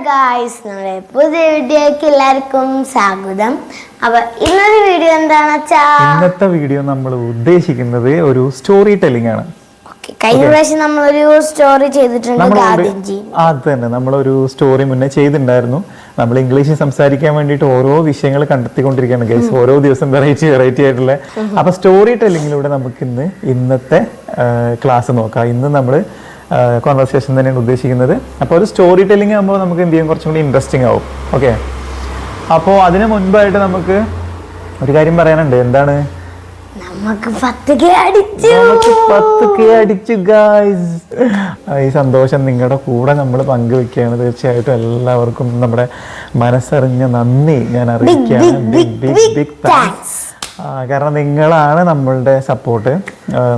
Guys, നമ്മുടെ പുതിയ വീഡിയോക്ക് എല്ലാവർക്കും സ്വാഗതം. അപ്പൊ ഇന്നത്തെ വീഡിയോ എന്താണെന്ന് വെച്ചാൽ ഇന്നത്തെ വീഡിയോ നമ്മൾ ഉദ്ദേശിക്കുന്നത് ഒരു സ്റ്റോറി ടെല്ലിംഗ് ആണ്. കഴിഞ്ഞ പ്രാവശ്യം നമ്മളൊരു സ്റ്റോറി ചെയ്തിട്ടുണ്ട്. അത് തന്നെ, നമ്മളൊരു സ്റ്റോറി മുന്നേ ചെയ്തിട്ടുണ്ടായിരുന്നു. നമ്മൾ ഇംഗ്ലീഷിൽ സംസാരിക്കാൻ വേണ്ടിയിട്ട് ഓരോ വിഷയങ്ങൾ കണ്ടെത്തിക്കൊണ്ടിരിക്കുകയാണ് ഗൈസ്, ഓരോ ദിവസം വെറൈറ്റി ആയിട്ടുള്ള. അപ്പൊ സ്റ്റോറി ടെല്ലിങ്ങിലൂടെ നമുക്ക് ഇന്നത്തെ ക്ലാസ് നോക്കാം. ഇന്ന് നമ്മൾ കോൺവെർസേഷൻ തന്നെയാണ് ഉദ്ദേശിക്കുന്നത്. അപ്പോൾ ഒരു സ്റ്റോറി ടെല്ലിംഗ് ആകുമ്പോൾ നമുക്ക് എന്ത് ചെയ്യും, കുറച്ചും കൂടി ഇൻട്രസ്റ്റിംഗ് ആവും. ഓക്കെ, അപ്പോൾ അതിന് മുൻപായിട്ട് നമുക്ക് ഒരു കാര്യം പറയാനുണ്ട്. എന്താണ്? നമുക്ക് 10K അടിച്ചു ഗായ്സ്. ഈ സന്തോഷം നിങ്ങളുടെ കൂടെ നമ്മൾ പങ്കുവെക്കുകയാണ്. തീർച്ചയായിട്ടും എല്ലാവർക്കും നമ്മുടെ മനസ്സറിഞ്ഞ നന്ദി ഞാൻ അറിയിക്കുകയാണ്. Big thanks. കാരണം നിങ്ങളാണ് നമ്മളുടെ സപ്പോർട്ട്.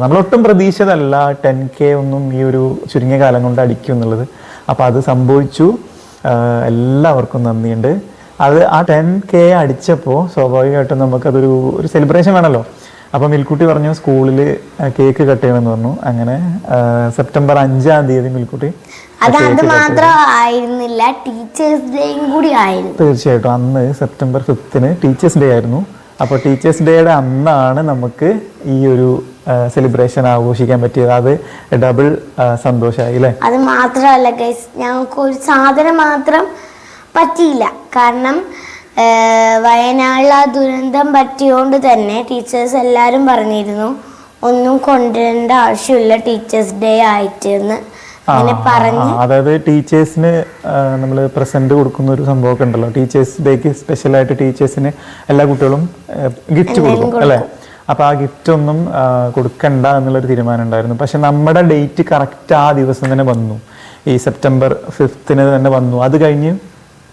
നമ്മളൊട്ടും പ്രതീക്ഷിതല്ല 10K ഒന്നും ഈ ഒരു ചുരുങ്ങിയ കാലം കൊണ്ട് അടിക്കും എന്നുള്ളത്. അപ്പോൾ അത് സംഭവിച്ചു. എല്ലാവർക്കും നന്ദിയുണ്ട്. അത് ആ 10K അടിച്ചപ്പോൾ സ്വാഭാവികമായിട്ടും നമുക്കതൊരു സെലിബ്രേഷൻ വേണമല്ലോ. അപ്പോൾ മിൽക്കുട്ടി പറഞ്ഞു സ്കൂളിൽ കേക്ക് കട്ട് ചെയ്യണമെന്ന് പറഞ്ഞു. അങ്ങനെ സെപ്റ്റംബർ 5-ാം തീയതി മിൽക്കുട്ടി മാത്രമായിരുന്നില്ല, ടീച്ചേഴ്സ് ഡേയും കൂടി ആയിരുന്നു. തീർച്ചയായിട്ടും അന്ന് സെപ്റ്റംബർ 5-ന് ടീച്ചേഴ്സ് ഡേ ആയിരുന്നു. അപ്പോൾ ടീച്ചേഴ്സ് ഡേയുടെ അന്നാണ് നമുക്ക് ഈ ഒരു സെലിബ്രേഷൻ ആഘോഷിക്കാൻ പറ്റിയത്. അത് ഡബിൾ സന്തോഷമായി അല്ലേ? അത് മാത്രമല്ല ഗൈസ്, ഞങ്ങൾക്ക് ഒരു സാധനം മാത്രം പറ്റിയില്ല. കാരണം വയനാട്ടിൽ ആ ദുരന്തം പറ്റിയോണ്ട് തന്നെ ടീച്ചേഴ്സ് എല്ലാവരും പറഞ്ഞിരുന്നു ഒന്നും കൊണ്ടുവരേണ്ട ആവശ്യമില്ല ടീച്ചേഴ്സ് ഡേ ആയിട്ട് എന്ന് അങ്ങനെ പറഞ്ഞു. അതായത് ടീച്ചേഴ്സിന് നമ്മൾ പ്രസന്റ് കൊടുക്കുന്ന ഒരു സംഭവമൊക്കെ ഉണ്ടല്ലോ. ടീച്ചേഴ്സ് ഡേക്ക് സ്പെഷ്യലായിട്ട് ടീച്ചേഴ്സിന് എല്ലാ കുട്ടികളും ഗിഫ്റ്റ് കൊടുക്കും അല്ലേ? അപ്പോൾ ആ ഗിഫ്റ്റ് ഒന്നും കൊടുക്കണ്ട എന്നുള്ളൊരു തീരുമാനം ഉണ്ടായിരുന്നു. പക്ഷെ നമ്മുടെ ഡേറ്റ് കറക്റ്റ് ആ ദിവസം തന്നെ വന്നു. ഈ സെപ്റ്റംബർ 5-ന് തന്നെ വന്നു. അത് കഴിഞ്ഞ്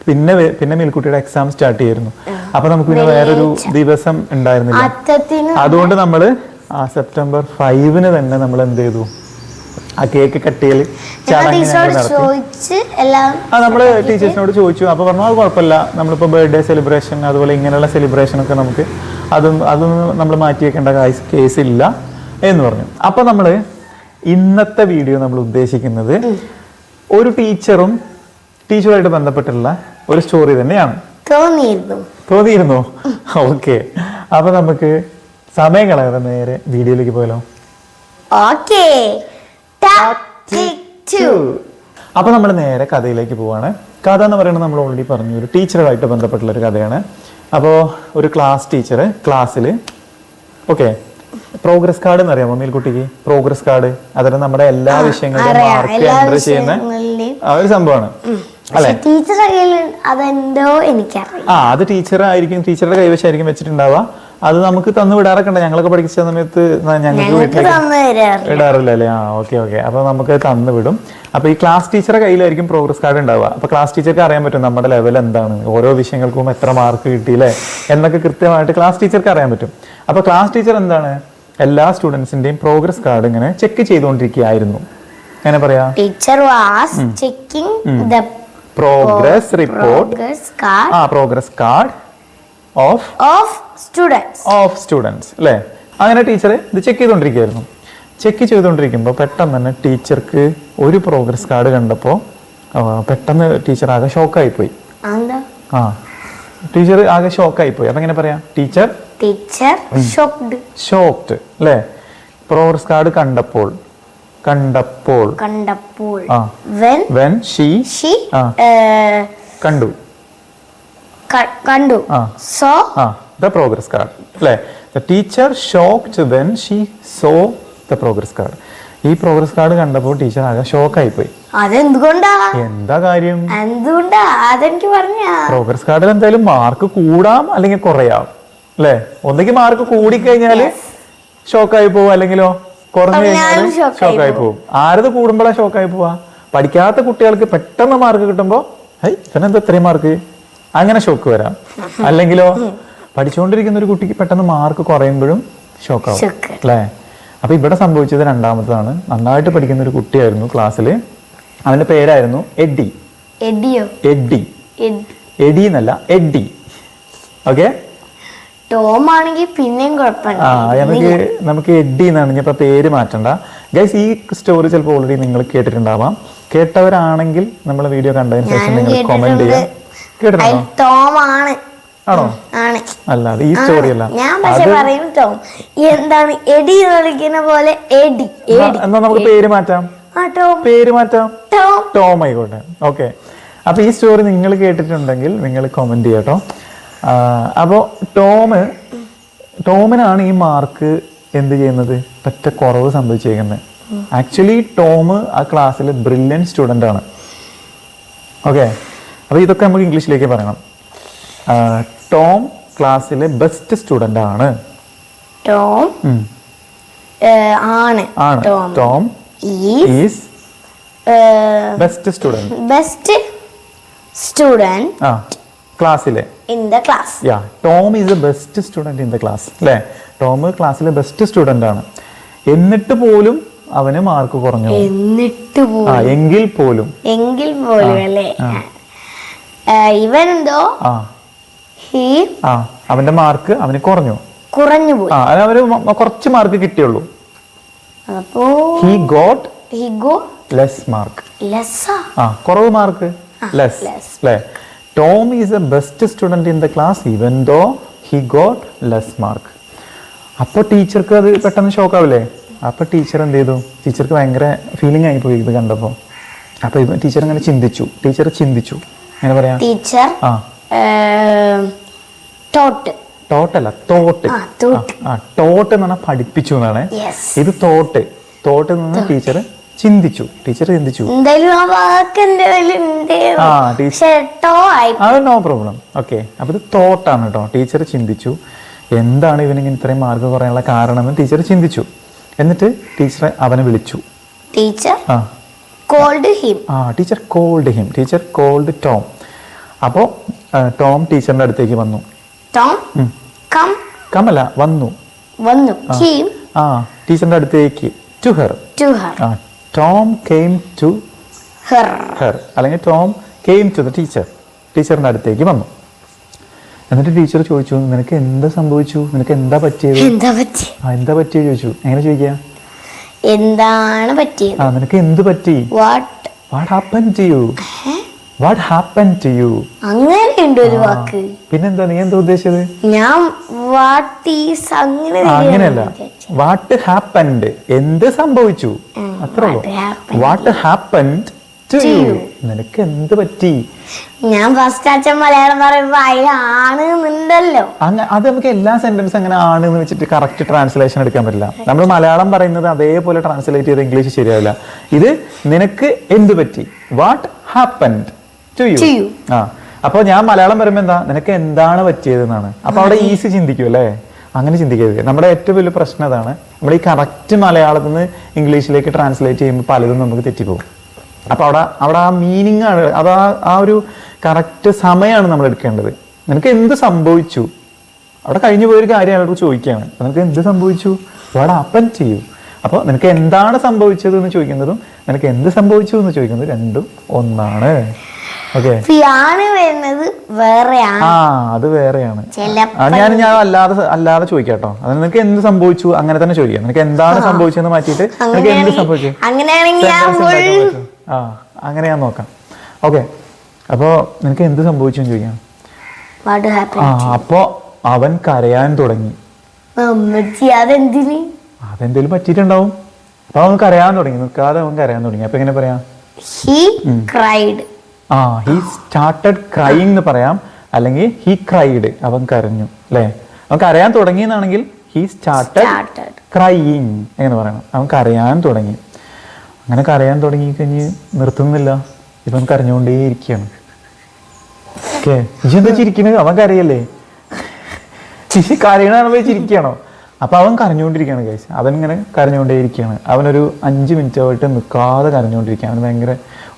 പിന്നെ മിൽക്കുട്ടിയുടെ എക്സാം സ്റ്റാർട്ട് ചെയ്യായിരുന്നു. അപ്പൊ നമുക്ക് പിന്നെ വേറൊരു ദിവസം ഉണ്ടായിരുന്നില്ല. അതുകൊണ്ട് നമ്മൾ ആ സെപ്റ്റംബർ 5-ന് തന്നെ നമ്മൾ എന്ത് ചെയ്തു, ആ കേക്ക് കട്ട് ചെയ്യൽ ചടങ്ങ് നമ്മള് ടീച്ചേഴ്സിനോട് ചോദിച്ചു. അപ്പൊ പറഞ്ഞു അത് കുഴപ്പമില്ല, നമ്മളിപ്പോ ബർത്ത്ഡേ സെലിബ്രേഷൻ അതുപോലെ ഇങ്ങനെയുള്ള സെലിബ്രേഷൻ ഒക്കെ നമുക്ക് അതൊന്നും നമ്മൾ മാറ്റി വെക്കേണ്ട കേസ് ഇല്ല എന്ന് പറഞ്ഞു. അപ്പൊ നമ്മള് ഇന്നത്തെ വീഡിയോ നമ്മൾ ഉദ്ദേശിക്കുന്നത് ഒരു ടീച്ചറുമായിട്ട് ബന്ധപ്പെട്ടുള്ള ഒരു സ്റ്റോറി തന്നെയാണ്. തോന്നിയിരുന്നോ? ഓക്കെ, അപ്പൊ നമുക്ക് സമയം കളയാതെ നേരെ വീഡിയോയിലേക്ക് പോയാലോ? അപ്പൊ നമ്മൾ നേരെ കഥയിലേക്ക് പോവാണ്. കഥ എന്ന് പറയുന്നത് നമ്മൾ ഓൾറെഡി പറഞ്ഞു, ഒരു ടീച്ചറുമായിട്ട് ബന്ധപ്പെട്ടുള്ള ഒരു കഥയാണ്. അപ്പോൾ ഒരു ക്ലാസ് ടീച്ചർ ക്ലാസ്സിൽ പ്രോഗ്രസ് കാർഡ് എന്ന് അറിയാമോ മിൽക്കുട്ടിക്ക്? പ്രോഗ്രസ് കാർഡ് അതായത് നമ്മുടെ എല്ലാ വിഷയങ്ങളുടെയും മാർക്ക് എൻട്രി ചെയ്യുന്ന ഒരു സംഭവമാണ് അല്ലെ? അത് ടീച്ചറുടെ കൈവശമായിരിക്കും വെച്ചിട്ടുണ്ടാവുക. അത് നമുക്ക് തന്നു വിടാറൊക്കെ ഉണ്ട്. ഞങ്ങളൊക്കെ പഠിച്ച സമയത്ത് ഞങ്ങൾക്ക് വീട്ടിലേക്ക് ഇടാറില്ല അല്ലേ? ഓക്കെ. അപ്പൊ നമുക്ക് തന്നു വിടും. അപ്പൊ ഈ ക്ലാസ് ടീച്ചറുടെ കയ്യിലായിരിക്കും പ്രോഗ്രസ് കാർഡ് ഉണ്ടാവുക. അപ്പൊ ക്ലാസ് ടീച്ചർക്ക് അറിയാൻ പറ്റും നമ്മുടെ ലെവൽ എന്താണ്, ഓരോ വിഷയങ്ങൾക്കും എത്ര മാർക്ക് കിട്ടിയില്ലേ എന്നൊക്കെ കൃത്യമായിട്ട് ക്ലാസ് ടീച്ചർക്ക് അറിയാൻ പറ്റും. അപ്പൊ ക്ലാസ് ടീച്ചർ എന്താണ്, എല്ലാ സ്റ്റുഡൻസിന്റെയും പ്രോഗ്രസ് കാർഡ് ഇങ്ങനെ ചെക്ക് ചെയ്തുകൊണ്ടിരിക്കുകയായിരുന്നു. എങ്ങനെ പറയാ? Teacher was checking the progress report progress card of students അല്ലേ? അങ്ങനെ ടീച്ചർ ഇത് ചെക്ക് ചെയ്തുകൊണ്ടിരിക്കുകയായിരുന്നു. ചെക്ക് ചെയ്തുകൊണ്ടിരിക്കുമ്പോൾ പെട്ടെന്ന് തന്നെ ടീച്ചർക്ക് ഒരു പ്രോഗ്രസ് കാർഡ് കണ്ടപ്പോൾ പെട്ടെന്ന് ടീച്ചർ ആകെ ഷോക്കായി പോയി. ടീച്ചർ ആകെ ഷോക്കായി പോയി. അപ്പൊ എങ്ങനെ പറയാം? ടീച്ചർ ഷോക്ക്ഡ് അല്ലേ? പ്രോഗ്രസ് കാർഡ് കണ്ടപ്പോൾ when she കണ്ടു saw the progress card അല്ലേ? The teacher shocked when she saw the progress card. ഈ പ്രോഗ്രസ് കാർഡ് കണ്ടപ്പോൾ ടീച്ചർ ആകെ ഷോക്കായി പോയി. എന്താ കാര്യം? പ്രോഗ്രസ് കാർഡിൽ എന്തായാലും മാർക്ക് കൂടാം അല്ലെങ്കിൽ കുറയാം അല്ലേ? ഒന്നെങ്കിൽ മാർക്ക് കൂടിക്കഴിഞ്ഞാല് ഷോക്കായി പോവും, അല്ലെങ്കിലോ കുറഞ്ഞു കഴിഞ്ഞാലും ഷോക്കായി പോവും. ആരത് കൂടുമ്പോഴാ ഷോക്കായി പോവാ? പഠിക്കാത്ത കുട്ടികൾക്ക് പെട്ടെന്ന് മാർക്ക് കിട്ടുമ്പോ ഇവനെന്താ ഇത്രയും മാർക്ക്, അങ്ങനെ ഷോക്ക് വരാം. അല്ലെങ്കിലോ പഠിച്ചുകൊണ്ടിരിക്കുന്ന ഒരു കുട്ടിക്ക് പെട്ടെന്ന് മാർക്ക് കുറയുമ്പോഴും ഷോക്കാവും അല്ലേ? അപ്പൊ ഇവിടെ സംഭവിച്ചത് രണ്ടാമതാണ്. നന്നായിട്ട് പഠിക്കുന്ന ഒരു കുട്ടിയായിരുന്നു ക്ലാസ്സിൽ. അവന്റെ പേരായിരുന്നു എഡി എന്നല്ല, എഡി. ഓക്കെ, ടോം ആണെങ്കിൽ പിന്നെയും നമുക്ക് എഡി എന്നാണ്. ഞാൻ ഇപ്പൊ പേര് മാറ്റണ്ട ഗൈസ്. ഈ സ്റ്റോറി ചിലപ്പോൾ ഓൾറെഡി നിങ്ങൾ കേട്ടിട്ടുണ്ടാവാം. കേട്ടവരാണെങ്കിൽ നമ്മളെ വീഡിയോ കണ്ടതിന് ശേഷം നിങ്ങൾ കമന്റ് ചെയ്യാം. കേട്ടിട്ടുണ്ടോ? ടോം ആണ്. ആണോ? ആണ്. അല്ലാതെ ഈ സ്റ്റോറി അല്ല. ഞാൻ പക്ഷെ പറയും ടോം. എന്താണ് എഡി വിളിക്കുന്ന പോലെ എഡി. എന്നാ നമുക്ക് പേര് മാറ്റാം. പേര് മാറ്റാം. ടോം ആയിക്കോട്ടെ. ഓക്കെ. അപ്പൊ ഈ സ്റ്റോറി നിങ്ങൾ കേട്ടിട്ടുണ്ടെങ്കിൽ നിങ്ങൾ കമന്റ് ചെയ്യാട്ടോ. അപ്പോൾ ടോമിനാണ് ഈ മാർക്ക് എന്ത് ചെയ്യുന്നത് പറ്റ കുറവ് സംഭവിച്ചേക്കുന്നത്. ആക്ച്വലി ടോം ആ ക്ലാസ്സിൽ ബ്രില്യൻറ്റ് സ്റ്റുഡൻ്റ് ആണ്. ഓക്കെ. അപ്പോൾ ഇതൊക്കെ നമുക്ക് ഇംഗ്ലീഷിലേക്ക് പറയണം. ടോം ക്ലാസ്സിലെ ബെസ്റ്റ് സ്റ്റുഡൻ്റ് ആണ്. Tom Tom is best student ക്ലാസ്സിലെ in the class. Tom is the best student in the class. അല്ലേ? ടോം ക്ലാസ്സിലെ ബെസ്റ്റ് സ്റ്റുഡന്റ് ആണ്. എന്നിട്ട് പോലും അവന് മാർക്ക് കുറഞ്ഞു. എങ്കിൽ പോലും അല്ലേ? ഇവൻ എന്തോ അവന്റെ മാർക്ക് അവന് കുറഞ്ഞു പോയി. അവന് കുറച്ച് മാർക്ക് കിട്ടിയുള്ളൂ. അപ്പോ he got less mark. കുറവ് മാർക്ക്. ലെസ്. അല്ലേ? Tom is the best student in the class even though he got less mark. അപ്പോൾ ടീച്ചർക്ക് അത് പെട്ടെന്ന് ഷോക്കാവില്ലേ? അപ്പോൾ ടീച്ചർ എന്ത് ചെയ്തു? ടീച്ചർക്ക് ഭയങ്കര ഫീലിംഗ് ആയി പോയി ഇത് കണ്ടപ്പോൾ. അപ്പോൾ ടീച്ചർ അങ്ങനെ ചിന്തിച്ചു. എങ്ങനെ പറയാ? ടീച്ചർ തോട്ടല്ല തോട്ട് എന്ന് പറഞ്ഞാൽ പഠിപ്പിച്ചു എന്നാണ്. ഇത് തോട്ട് എന്ന് ടീച്ചർ ചിന്തിച്ചു. No problem. ഓക്കെ. അപ്പൊ ഇത് തോട്ടാണ് കേട്ടോ. ടീച്ചർ ചിന്തിച്ചു എന്താണ് ഇവനിങ്ങനെ ഇത്രയും മാർക്ക് കുറയാനുള്ള കാരണം എന്ന് ടീച്ചർ ചിന്തിച്ചു. എന്നിട്ട് ടീച്ചർ അവനെ വിളിച്ചു. Teacher called Tom. അപ്പോ ടോം ടീച്ചറിന്റെ അടുത്തേക്ക് വന്നു. വന്നു ടീച്ചറിന്റെ അടുത്തേക്ക്. To her. Tom came to her. അല്ലെങ്കിൽ Tom came to the teacher. ടീച്ചറിന്റെ അടുത്തേക്ക് വന്നു. എന്നിട്ട് ടീച്ചർ ചോദിച്ചു നിനക്ക് എന്താ സംഭവിച്ചു? നിനക്ക് എന്താ പറ്റിയത്? എന്താ പറ്റിയത് ചോദിച്ചു. എങ്ങനെ ചോദിക്കുക? എന്താണ് പറ്റിയത്? നിനക്ക് എന്ത് പറ്റി? What happened to you? അങ്ങനെയുണ്ട് ഒരു വാക്ക്. പിന്നെന്താ? നീ എന്താ ഉദ്ദേശിച്ചത്? ഞാൻ അങ്ങനെയല്ല. വാട്ട് ഹാപ്പൻഡ് എന്ത് സംഭവിച്ചു അത്രേ ഉള്ളൂ. വാട്ട് ഹാപ്പൻഡ് ടു യു നിനക്ക് എന്ത് പറ്റി? ഞാൻ ഫസ്റ്റ് അച്ഛൻ മലയാളം പറയുമ്പോ ആണെന്നുണ്ടല്ലോ. അത് നമുക്ക് എല്ലാ സെന്റൻസ് അങ്ങനെ ആണെന്ന് വെച്ചിട്ട് കറക്റ്റ് ട്രാൻസ്ലേഷൻ എടുക്കാൻ പറ്റില്ല. നമ്മൾ മലയാളം പറയുന്നത് അതേപോലെ ട്രാൻസ്ലേറ്റ് ചെയ്ത് ഇംഗ്ലീഷ് ശരിയാവില്ല. ഇത് നിനക്ക് എന്ത് പറ്റി? What happened to you. അപ്പൊ ഞാൻ മലയാളം പറയുമ്പോ എന്താ നിനക്ക് എന്താണ് പറ്റിയത് എന്നാണ്. അപ്പൊ അവിടെ ഈസി ചിന്തിക്കും അല്ലേ? അങ്ങനെ ചിന്തിക്കരുത്. നമ്മുടെ ഏറ്റവും വലിയ പ്രശ്നം അതാണ്. നമ്മൾ ഈ കറക്റ്റ് മലയാളത്തിൽ നിന്ന് ഇംഗ്ലീഷിലേക്ക് ട്രാൻസ്ലേറ്റ് ചെയ്യുമ്പോൾ പലതും നമുക്ക് തെറ്റിപ്പോകും. അപ്പൊ അവിടെ ആ മീനിങ് ആണ്, അത് ആ ഒരു കറക്റ്റ് സമയമാണ് നമ്മൾ എടുക്കേണ്ടത്. നിനക്ക് എന്ത് സംഭവിച്ചു? അവിടെ കഴിഞ്ഞു പോയൊരു കാര്യം അയാളോട് ചോദിക്കുകയാണ്. നിനക്ക് എന്ത് സംഭവിച്ചു? What happened to you. അപ്പോൾ നിനക്ക് എന്താണ് സംഭവിച്ചത് എന്ന് ചോദിക്കുന്നതും നിനക്ക് എന്ത് സംഭവിച്ചു എന്ന് ചോദിക്കുന്നതും രണ്ടും ഒന്നാണ്. ഓക്കെ. അത് വേറെയാണ്. ഞാൻ അല്ലാതെ ചോദിക്കാട്ടോ. അത് നിനക്ക് എന്ത് സംഭവിച്ചു അങ്ങനെ തന്നെ ചോദിക്കാം. നിനക്ക് എന്താണ് സംഭവിച്ചെന്ന് മാറ്റിയിട്ട് നിനക്ക് എന്ത് സംഭവിച്ചു അങ്ങനെ ഞാൻ നോക്കാം. ഓക്കെ. അപ്പോ നിനക്ക് എന്ത് സംഭവിച്ചു എന്ന് ചോദിക്കാം. അപ്പോ അവൻ കരയാൻ തുടങ്ങി. അതെന്തേലും പറ്റിയിട്ടുണ്ടാവും. അപ്പൊ അവൻ കരയാൻ തുടങ്ങി. നിൽക്കാതെ അവൻ കരയാൻ തുടങ്ങി. അപ്പൊ എങ്ങനെ പറയാം? he started crying എന്ന് പറയാം. അല്ലെങ്കിൽ he cried അവൻ കരഞ്ഞു. അല്ലേ? അവൻ കരയാൻ തുടങ്ങി എന്നാണെങ്കിൽ he started crying എന്ന് പറയണം. അവൻ കരയാൻ തുടങ്ങി. അങ്ങനെ കരയാൻ തുടങ്ങി കഴിഞ്ഞ് നിർത്തുന്നില്ല. ഇവൻ കരഞ്ഞുകൊണ്ടേയിരിക്കുകയാണ്. ഓക്കെ. എന്താ ചിരിക്കുന്നത്? അവൻ കരയല്ലേ? കരയണ ചിരിക്കുകയാണോ? അപ്പൊ അവൻ കരഞ്ഞുകൊണ്ടിരിക്കുകയാണ് ഗൈസ്. അവനിങ്ങനെ കരഞ്ഞുകൊണ്ടേയിരിക്കുകയാണ്. അവനൊരു 5 മിനിറ്റ് ആയിട്ട് നിൽക്കാതെ കരഞ്ഞുകൊണ്ടിരിക്കുകയാണ്. അവന് ഭയങ്കര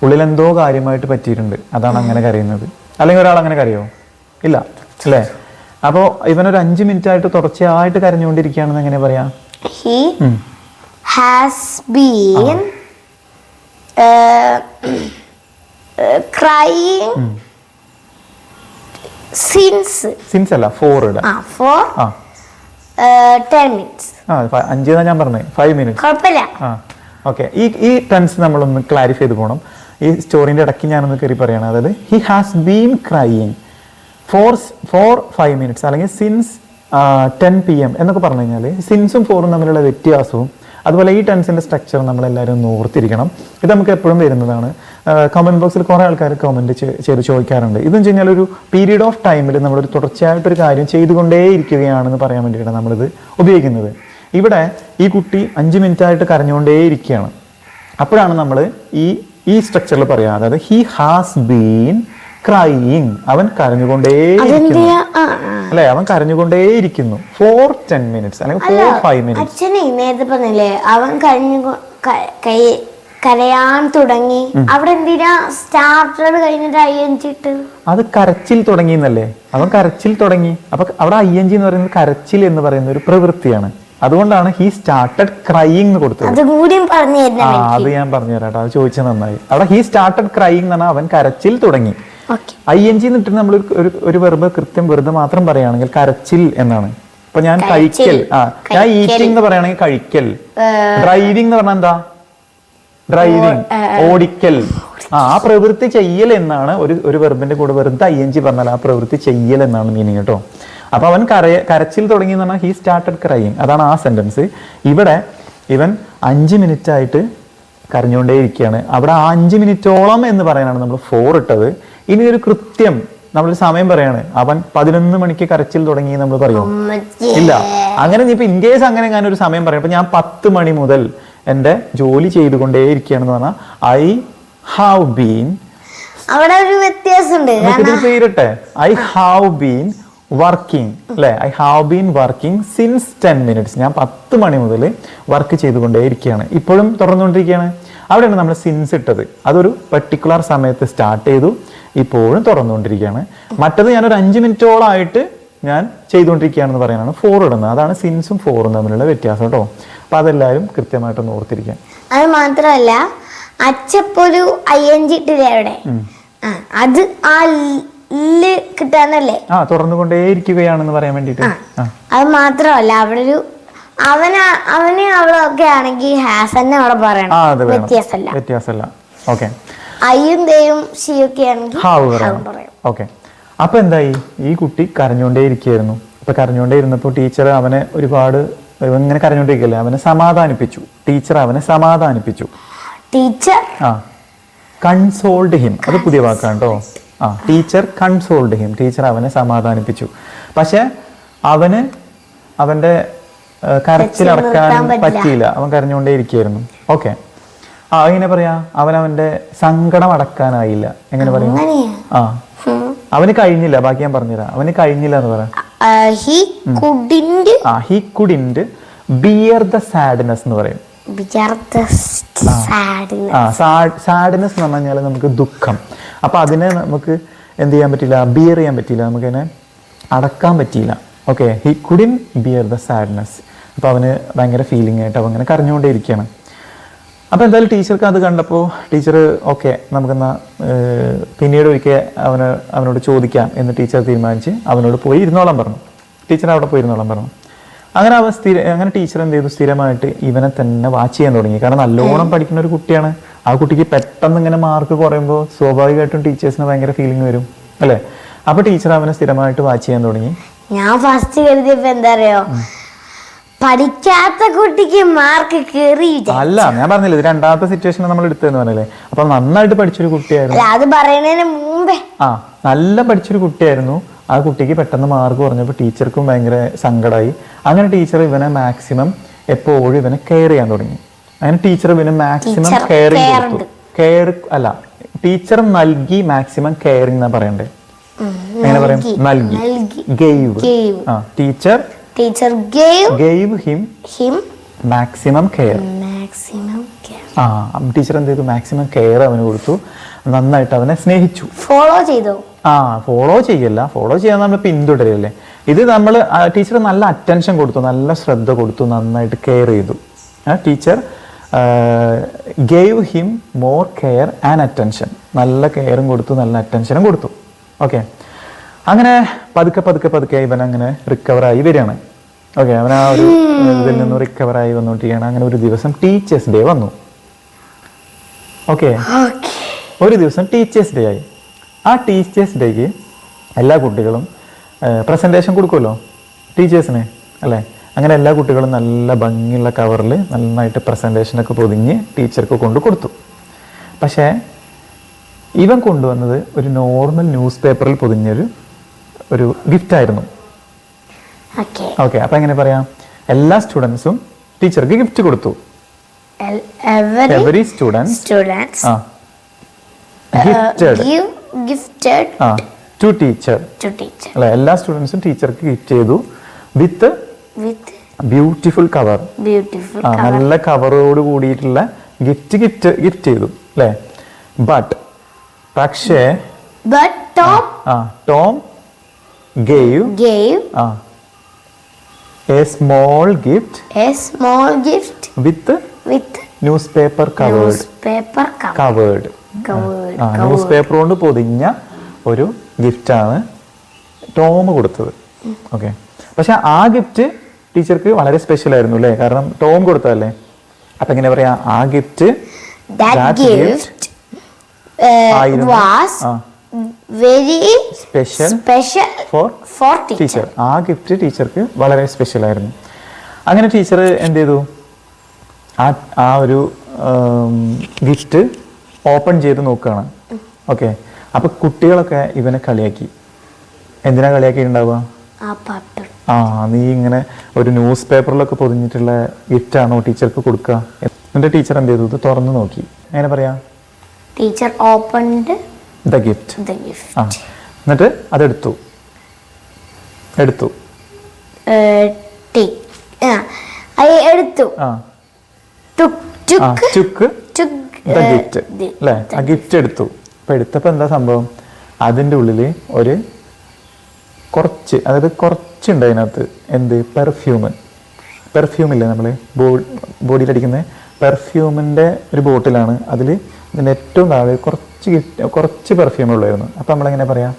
ഉള്ളിലെന്തോ കാര്യമായിട്ട് പറ്റിയിട്ടുണ്ട്. അതാണ് അങ്ങനെ കരയുന്നത്. അല്ലെങ്കിൽ ഒരാൾ അങ്ങനെ കരയോ? ഇല്ല അല്ലേ? അപ്പോൾ ഇവനൊരു 5 മിനിറ്റ് ആയിട്ട് തുടർച്ചയായിട്ട് കരഞ്ഞുകൊണ്ടിരിക്കുകയാണെന്ന് എങ്ങനെ പറയാ? He has been crying since അല്ല 4 10 minutes. 5 ഞാൻ പറഞ്ഞത് 5 minutes. കുഴപ്പമില്ല. ഓക്കെ. ഈ ടെൻസ് നമ്മളൊന്ന് ക്ലാരിഫൈ ചെയ്ത് പോകണം. ഈ സ്റ്റോറിൻ്റെ ഇടയ്ക്ക് ഞാനൊന്ന് കയറി പറയുകയാണ്. അതായത് he has been crying for 5 minutes അല്ലെങ്കിൽ സിൻസ് 10 PM എന്നൊക്കെ പറഞ്ഞു കഴിഞ്ഞാൽ സിൻസും ഫോറും തമ്മിലുള്ള വ്യത്യാസവും അതുപോലെ ഈ ടെൻസിൻ്റെ സ്ട്രക്ചർ നമ്മളെല്ലാവരും ഒന്ന് ഓർത്തിരിക്കണം. ഇത് നമുക്ക് എപ്പോഴും വരുന്നതാണ്. കമൻറ്റ് ബോക്സിൽ കുറേ ആൾക്കാർ കമൻറ്റ് ചെയ്ത് ചോദിക്കാറുണ്ട്. ഇതെന്ന് വെച്ച് കഴിഞ്ഞാൽ ഒരു പീരീഡ് ഓഫ് ടൈമിൽ നമ്മളൊരു തുടർച്ചയായിട്ടൊരു കാര്യം ചെയ്തുകൊണ്ടേ ഇരിക്കുകയാണെന്ന് പറയാൻ വേണ്ടിയിട്ടാണ് നമ്മളിത് ഉപയോഗിക്കുന്നത്. ഇവിടെ ഈ കുട്ടി 5 മിനിറ്റായിട്ട് കരഞ്ഞുകൊണ്ടേ ഇരിക്കുകയാണ്. അപ്പോഴാണ് നമ്മൾ ഈ സ്ട്രക്ചറിൽ പറയുക, അതായത് ഹി ഹാസ് ബീൻ ക്രൈയിങ്, അവൻ കരഞ്ഞുകൊണ്ടേയിരിക്കുന്നു അല്ലെ, അവൻ കരഞ്ഞുകൊണ്ടേയിരിക്കുന്നു ഫോർ 10 minutes അല്ലെങ്കിൽ ഫോർ 5 minutes. അച്ഛനെ നേരത്തെ പറഞ്ഞില്ലേ അവൻ കരയാൻ തുടങ്ങി, അവിടെ എന്തിനാ സ്റ്റാർട്ടർ കഴിഞ്ഞിട്ട് ING? അത് കരച്ചിൽ തുടങ്ങി എന്നല്ലേ, അവൻ കരച്ചിൽ തുടങ്ങി. അപ്പൊ അവിടെ ING എന്ന് പറയുന്നത് കരച്ചിൽ എന്ന് പറയുന്ന ഒരു പ്രവൃത്തിയാണ്. അതുകൊണ്ടാണ് ഹി സ്റ്റാർട്ടഡ് ക്രൈയിങ് എന്ന് കൊടുത്തത്. അത് ഞാൻ പറഞ്ഞുതരാം, അത് ചോദിച്ചത് നന്നായി. അവിടെ ഹി സ്റ്റാർട്ടഡ് ക്രൈയിങ് എന്ന് പറഞ്ഞാൽ അവൻ കരച്ചിൽ തുടങ്ങി. ING എന്നിട്ട് നമ്മൾ ഒരു വെർബ് കൃത്യം വെറുതെ മാത്രം പറയുകയാണെങ്കിൽ കരച്ചിൽ എന്നാണ്. ഇപ്പൊ ഞാൻ കഴിക്കൽ, ഞാൻ ഈറ്റിംഗ് എന്ന് പറയുകയാണെങ്കിൽ കഴിക്കൽ. ഡ്രൈവിംഗ് എന്ന് പറഞ്ഞാൽ എന്താ? ഡ്രൈവിംഗ്, ഓടിക്കൽ. ആ പ്രവൃത്തി ചെയ്യൽ എന്നാണ്. ഒരു വെർബിന്റെ കൂടെ വെറുതെ ING പറഞ്ഞാൽ ആ പ്രവൃത്തി ചെയ്യൽ എന്നാണ് മീനിങ് കേട്ടോ. അപ്പൊ അവൻ കരച്ചിൽ തുടങ്ങി എന്ന് പറഞ്ഞാൽ ഹി സ്റ്റാർട്ടഡ് ക്രൈയിങ്, അതാണ് ആ സെന്റൻസ്. ഇവിടെ ഇവൻ 5 minutes ആയിട്ട് കരഞ്ഞുകൊണ്ടേ ഇരിക്കുകയാണ്. അവിടെ ആ 5 മിനിറ്റോളം എന്ന് പറയാനാണ് നമ്മൾ 4 ഇട്ടത്. ഇനി ഒരു കൃത്യം നമ്മളൊരു സമയം പറയാണ്, അവൻ 11 മണിക്ക് കരച്ചിൽ തുടങ്ങി നമ്മൾ പറയുമോ? ഇല്ല. അങ്ങനെ ഇപ്പൊ ഇൻ കേസ് അങ്ങനെ ഞാൻ ഒരു സമയം പറയാം, അപ്പൊ ഞാൻ 10 മണി മുതൽ എൻ്റെ ജോലി ചെയ്തുകൊണ്ടേ ഇരിക്കുകയാണെന്ന് പറഞ്ഞാൽ ഐ ഹാവ് ബീൻ, അവിടെ ഒരു വ്യത്യാസമുണ്ട്. പേരിട്ടെ ഐ ഹാവ് ബീൻ വർക്കിംഗ് അല്ലെ, I have been working since 10 minutes. ഞാൻ 10 മണി മുതൽ വർക്ക് ചെയ്തുകൊണ്ടേ ഇരിക്കുകയാണ്, ഇപ്പോഴും തുറന്നുകൊണ്ടിരിക്കുകയാണ്. അവിടെയാണ് നമ്മൾ സിൻസ് ഇട്ടത്. അതൊരു പെർട്ടിക്കുലർ സമയത്ത് സ്റ്റാർട്ട് ചെയ്തു, ഇപ്പോഴും തുറന്നുകൊണ്ടിരിക്കുകയാണ്. മറ്റത് ഞാനൊരു 5 മിനിറ്റോളായിട്ട് ഞാൻ ചെയ്തുകൊണ്ടിരിക്കുകയാണെന്ന് പറയാനാണ് 4 ഇടുന്നത്. അതാണ് സിൻസും 4ഉം തമ്മിലുള്ള വ്യത്യാസം കേട്ടോ. അപ്പൊ അതെല്ലാവരും കൃത്യമായിട്ടൊന്ന് ഓർത്തിരിക്കാം. അത് മാത്രമല്ല അച്ചപ്പൊരു ING ഇട്ടില്ലേ അവിടെ, അത് ആ കിട്ടാനല്ലേ തുറന്നുകൊണ്ടേ ഇരിക്കുകയാണെന്ന് പറയാൻ വേണ്ടിട്ട്. അത് മാത്രമല്ല അവിടെ ഒരു അവനെ അവളൊക്കെ ആണെങ്കിൽ ഹാസന്നെ അവിടെ പറയണം, വ്യത്യാസമല്ല. ഓക്കെ, അയ്യും ദേയും ഷിയൊക്കെ ആണെങ്കിൽ പറയാം. ഓക്കെ, അപ്പൊ എന്തായി, ഈ കുട്ടി കരഞ്ഞുകൊണ്ടേ ഇരിക്കുകയായിരുന്നു. അപ്പൊ കരഞ്ഞുകൊണ്ടേ ഇരുന്നപ്പോൾ ടീച്ചർ അവനെ ഒരുപാട് ഇങ്ങനെ കരഞ്ഞുകൊണ്ടിരിക്കല്ലേ, അവനെ സമാധാനിപ്പിച്ചു. ടീച്ചർ അവനെ സമാധാനിപ്പിച്ചു. ടീച്ചർ കൺസോൾഡ് ഹിം, അത് പുതിയ വാക്കാണ് കേട്ടോ. ടീച്ചർ കൺസോൾഡ് ഹിം, ടീച്ചർ അവനെ സമാധാനിപ്പിച്ചു. പക്ഷെ അവന് അവന്റെ കരച്ചിലടക്കാൻ പറ്റിയില്ല, അവൻ കരഞ്ഞുകൊണ്ടേ ഇരിക്കുകയായിരുന്നു. ഓക്കെ, എങ്ങനെ പറയാ, അവനവന്റെ സങ്കടം അടക്കാനായില്ല. എങ്ങനെ പറയും? അവന് കഴിഞ്ഞില്ല. ബാക്കി ഞാൻ പറഞ്ഞുതരാം. അവന് കഴിഞ്ഞില്ല എന്ന് പറയാം. He couldn't beer the sadness എന്ന് പറയും. സാഡ്നെസ് എന്ന് പറഞ്ഞാൽ നമുക്ക് ദുഃഖം. അപ്പൊ അതിനെ നമുക്ക് എന്ത് ചെയ്യാൻ പറ്റില്ല, ബിയർ ചെയ്യാൻ പറ്റിയില്ല, നമുക്കതിനെ അടക്കാൻ പറ്റിയില്ല. Okay, he couldn't beer the sadness. അപ്പൊ അവന് ഭയങ്കര ഫീലിംഗ് ആയിട്ട് അവൻ അങ്ങനെ കരഞ്ഞുകൊണ്ടേ ഇരിക്കുകയാണ്. അപ്പോൾ എന്തായാലും ടീച്ചർക്ക് അത് കണ്ടപ്പോൾ ടീച്ചർ ഓക്കെ നമുക്കെന്നാ പിന്നീട് ഒരിക്കൽ അവനോട് ചോദിക്കാം എന്ന് ടീച്ചർ തീരുമാനിച്ച് അവനോട് പോയി ഇരുന്നോളാൻ പറഞ്ഞു. ടീച്ചർ അവിടെ പോയി ഇരുന്നോളാൻ പറഞ്ഞു. അങ്ങനെ അങ്ങനെ ടീച്ചർ എന്ത് ചെയ്തു, സ്ഥിരമായിട്ട് ഇവനെ തന്നെ വാച്ച് ചെയ്യാൻ തുടങ്ങി. കാരണം നല്ലോണം പഠിക്കുന്ന ഒരു കുട്ടിയാണ്. ആ കുട്ടിക്ക് പെട്ടെന്ന് ഇങ്ങനെ മാർക്ക് കുറയുമ്പോൾ സ്വാഭാവികമായിട്ടും ടീച്ചേഴ്സിന് ഭയങ്കര ഫീലിംഗ് വരും അല്ലേ. അപ്പോൾ ടീച്ചർ അവനെ സ്ഥിരമായിട്ട് വാച്ച് ചെയ്യാൻ തുടങ്ങി. ഞാൻ ഫസ്റ്റ് കരുതിയപ്പോ എന്താ അറിയോ, പഠിക്കാത്ത കുട്ടിക്ക് മാർക്ക് കയറി. അല്ല, ഞാൻ പറഞ്ഞില്ല, ഇത് രണ്ടാമത്തെ സിറ്റുവേഷൻ നമ്മൾ എടുത്തതെന്ന് പറഞ്ഞല്ലേ. അപ്പൊ നന്നായിട്ട് പഠിച്ചൊരു കുട്ടിയായിരുന്നു, അത് പറയുന്നതിന് മുമ്പേ നല്ല പഠിച്ചൊരു കുട്ടിയായിരുന്നു. ആ കുട്ടിക്ക് പെട്ടെന്ന് മാർക്ക് കുറഞ്ഞപ്പോൾ ടീച്ചർക്കും ഭയങ്കര സങ്കടമായി. അങ്ങനെ ടീച്ചർ ഇവനെ മാക്സിമം എപ്പോഴും ഇവനെ കെയർ ചെയ്യാൻ തുടങ്ങി. അങ്ങനെ ടീച്ചർ ഇവന് മാക്സിമം കെയറിങ് കൊടുത്തു. ടീച്ചർ നൽകി മാക്സിമം കെയറിങ് എന്നാ പറയണ്ടേ. എങ്ങനെ പറയും? നൽകി, gave. Teacher gave him maximum care. Teacher എന്ത് ചെയ്തു, മാക്സിമം കെയർ അവന് കൊടുത്തു. നന്നായിട്ട് അവനെ സ്നേഹിച്ചു. ഫോളോ ചെയ്തോ? ഫോളോ ചെയ്യാൻ നമ്മൾ പിന്തുടരല്ലേ. ഇത് നമ്മൾ ടീച്ചർ നല്ല അറ്റൻഷൻ കൊടുത്തു, നല്ല ശ്രദ്ധ കൊടുത്തു, നന്നായിട്ട് കെയർ ചെയ്തു. Teacher gave him more care and attention. നല്ല കെയറും കൊടുത്തു, നല്ല അറ്റൻഷനും കൊടുത്തു. ഓക്കെ, അങ്ങനെ പതുക്കെ ഇവൻ അങ്ങനെ റിക്കവറായി വരികയാണ്. ഓക്കെ, അവൻ ആ ഒരു ഇതിൽ നിന്ന് റിക്കവറായി വന്നുകൊണ്ടിരിക്കുകയാണ്. അങ്ങനെ ഒരു ദിവസം ടീച്ചേഴ്സ് ഡേ വന്നു. ഓക്കെ, ഒരു ദിവസം ടീച്ചേഴ്സ് ഡേ ആയി. ആ ടീച്ചേഴ്സ് ഡേക്ക് എല്ലാ കുട്ടികളും പ്രസൻറ്റേഷൻ കൊടുക്കുമല്ലോ ടീച്ചേഴ്സിന് അല്ലേ. അങ്ങനെ എല്ലാ കുട്ടികളും നല്ല ഭംഗിയുള്ള കവറിൽ നന്നായിട്ട് പ്രസൻറ്റേഷനൊക്കെ പൊതിഞ്ഞ് ടീച്ചർക്ക് കൊണ്ട് കൊടുത്തു. പക്ഷേ ഇവൻ കൊണ്ടുവന്നത് ഒരു നോർമൽ ന്യൂസ് പേപ്പറിൽ പൊതിഞ്ഞൊരു ഗിഫ്റ്റായിരുന്നു. ഓക്കെ, അപ്പം എങ്ങനെ പറയാം? എല്ലാ സ്റ്റുഡൻസും ടീച്ചർക്ക് ഗിഫ്റ്റ് കൊടുത്തു. Every students gifted to teacher അല്ലെ. എല്ലാ സ്റ്റുഡൻസും ടീച്ചർക്ക് ഗിഫ്റ്റ് ചെയ്തു വിത്ത് ബ്യൂട്ടിഫുൾ കവർ. നല്ല കവറോട് കൂടിയിട്ടുള്ള ഗിഫ്റ്റ് ചെയ്തു അല്ലേ. പക്ഷേ Tom gave a small gift with newspaper covered. News paper കൊണ്ട് പൊതിഞ്ഞ ഒരു ഗിഫ്റ്റാണ് ടോം കൊടുത്തത്. ഓക്കെ, പക്ഷെ ആ ഗിഫ്റ്റ് ടീച്ചർക്ക് വളരെ സ്പെഷ്യൽ ആയിരുന്നു അല്ലേ, കാരണം ടോം കൊടുത്തതല്ലേ. അപ്പൊ എങ്ങനെ പറയാ? ആ gift very special for teacher. ആ ഗിഫ്റ്റ് ടീച്ചർക്ക് വളരെ സ്പെഷ്യൽ ആയിരുന്നു. അങ്ങനെ ടീച്ചർ എന്ത് ചെയ്തു? ആ ഒരു ഗിഫ്റ്റ് ഓപ്പൺ ചെയ്ത് നോക്കുകയാണ്. ഓക്കെ, അപ്പൊ കുട്ടികളൊക്കെ ഇവനെ കളിയാക്കി. എന്തിനാ കളിയാക്കിയിട്ടുണ്ടാവുക? നീ ഇങ്ങനെ ഒരു ന്യൂസ് പേപ്പറിലൊക്കെ പൊതിഞ്ഞിട്ടുള്ള ഗിഫ്റ്റാണോ ടീച്ചർക്ക് കൊടുക്കുക? എന്നിട്ട് ടീച്ചർ എന്ത് ചെയ്തു? ഇത് തുറന്നു നോക്കി. എങ്ങനെ പറയാ? Teacher opened the gift. എന്നിട്ട് അതെടുത്തു. അല്ലേ, ആ ഗിഫ്റ്റ് എടുത്തു. അപ്പൊ എടുത്തപ്പോ എന്താ സംഭവം? അതിൻ്റെ ഉള്ളിൽ ഒരു കുറച്ചുണ്ട് അതിനകത്ത്. എന്ത്? പെർഫ്യൂം ഇല്ലേ നമ്മള് ബോഡിയിൽ അടിക്കുന്ന പെർഫ്യൂമിന്റെ ഒരു ബോട്ടിലാണ്. അതിൽ ഇതിൻ്റെ ഏറ്റവും താഴെ കുറച്ച് പെർഫ്യൂം ഉള്ളായിരുന്നു. അപ്പൊ നമ്മളെങ്ങനെ പറയാ?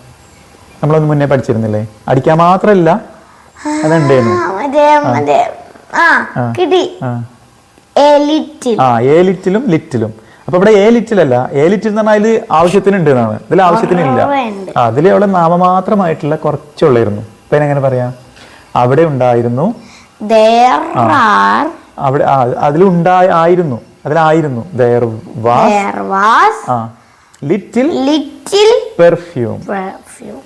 നമ്മളൊന്ന് മുന്നേ പഠിച്ചിരുന്നില്ലേ? അടിക്കാൻ മാത്രല്ല അതുണ്ടായിരുന്നു. ലിറ്റിലും. അപ്പൊ ഇവിടെ ലിറ്റിലല്ല, ലിറ്റിൽ എന്ന് പറഞ്ഞാൽ അതിൽ ആവശ്യത്തിനുണ്ട് എന്നാണ്. ഇതിൽ ആവശ്യത്തിനില്ല. അതിൽ അവിടെ നാമമാത്രമായിട്ടുള്ള കുറച്ചുള്ളായിരുന്നു. അപ്പൊ എങ്ങനെ പറയാ? അവിടെ ഉണ്ടായിരുന്നു, അതിലായിരുന്നു. there was little perfume